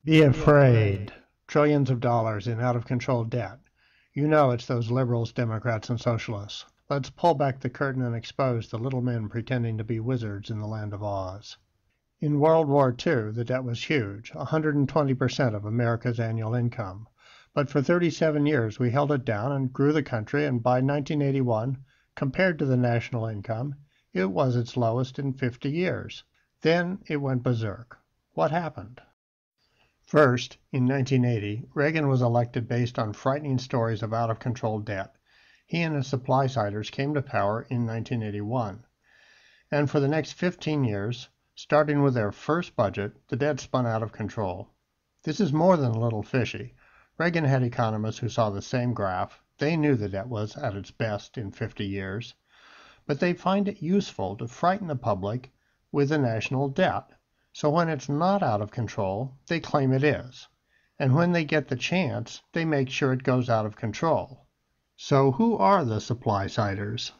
Be afraid. Trillions of dollars in out-of-control debt. You know it's those liberals, Democrats, and socialists. Let's pull back the curtain and expose the little men pretending to be wizards in the land of Oz. In World War II, the debt was huge, 120% of America's annual income. But for 37 years, we held it down and grew the country, and by 1981, compared to the national income, it was its lowest in 50 years. Then it went berserk. What happened? First, in 1980, Reagan was elected based on frightening stories of out-of-control debt. He and his supply-siders came to power in 1981. And for the next 15 years, starting with their first budget, the debt spun out of control. This is more than a little fishy. Reagan had economists who saw the same graph. They knew the debt was at its best in 50 years. But they find it useful to frighten the public with the national debt. So when it's not out of control, they claim it is. And when they get the chance, they make sure it goes out of control. So who are the supply-siders?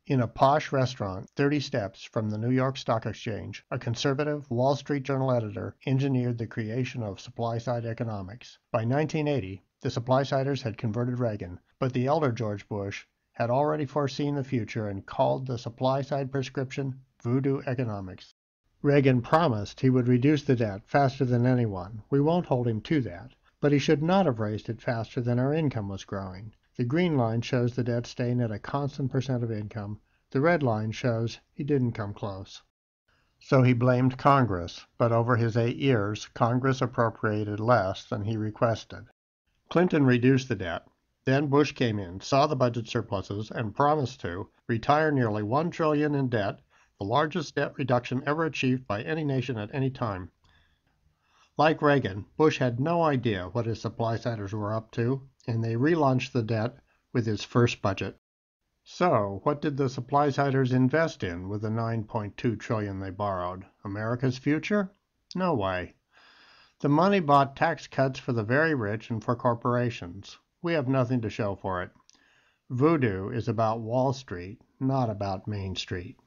In a posh restaurant 30 steps from the New York Stock Exchange, a conservative Wall Street Journal editor engineered the creation of supply-side economics. By 1980, the supply-siders had converted Reagan, but the elder George Bush had already foreseen the future and called the supply-side prescription voodoo economics. Reagan promised he would reduce the debt faster than anyone. We won't hold him to that, but he should not have raised it faster than our income was growing. The green line shows the debt staying at a constant percent of income. The red line shows he didn't come close. So he blamed Congress, but over his 8 years, Congress appropriated less than he requested. Clinton reduced the debt. Then Bush came in, saw the budget surpluses, and promised to retire nearly $1 trillion in debt, the largest debt reduction ever achieved by any nation at any time. Like Reagan, Bush had no idea what his supply-siders were up to, and they relaunched the debt with his first budget. So, what did the supply-siders invest in with the $9.2 trillion they borrowed? America's future? No way. The money bought tax cuts for the very rich and for corporations. We have nothing to show for it. Voodoo is about Wall Street, not about Main Street.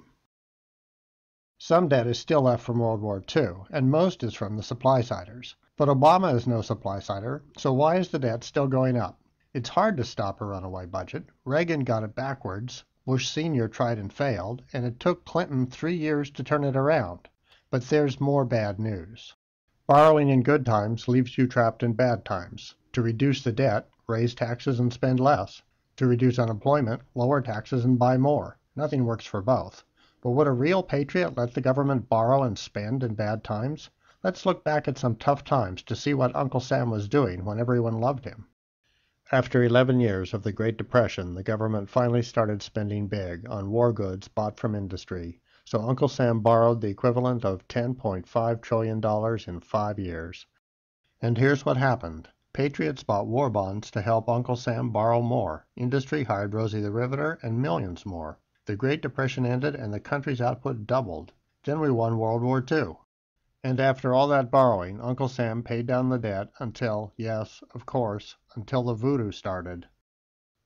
Some debt is still left from World War II, and most is from the supply-siders. But Obama is no supply-sider, so why is the debt still going up? It's hard to stop a runaway budget. Reagan got it backwards, Bush Sr. tried and failed, and it took Clinton 3 years to turn it around. But there's more bad news. Borrowing in good times leaves you trapped in bad times. To reduce the debt, raise taxes and spend less. To reduce unemployment, lower taxes and buy more. Nothing works for both. But would a real patriot let the government borrow and spend in bad times? Let's look back at some tough times to see what Uncle Sam was doing when everyone loved him. After 11 years of the Great Depression, the government finally started spending big on war goods bought from industry. So Uncle Sam borrowed the equivalent of $10.5 trillion in 5 years. And here's what happened. Patriots bought war bonds to help Uncle Sam borrow more. Industry hired Rosie the Riveter and millions more. The Great Depression ended and the country's output doubled. Then we won World War II. And after all that borrowing, Uncle Sam paid down the debt until, yes, of course, until the voodoo started.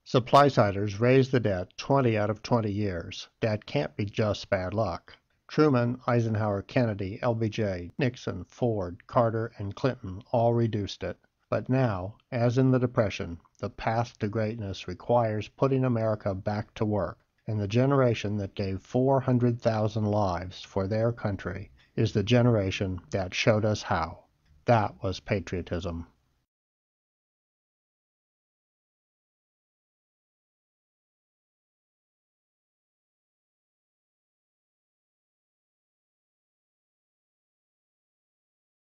Supply-siders raised the debt 20 out of 20 years. That can't be just bad luck. Truman, Eisenhower, Kennedy, LBJ, Nixon, Ford, Carter, and Clinton all reduced it. But now, as in the Depression, the path to greatness requires putting America back to work. And the generation that gave 400,000 lives for their country is the generation that showed us how. That was patriotism.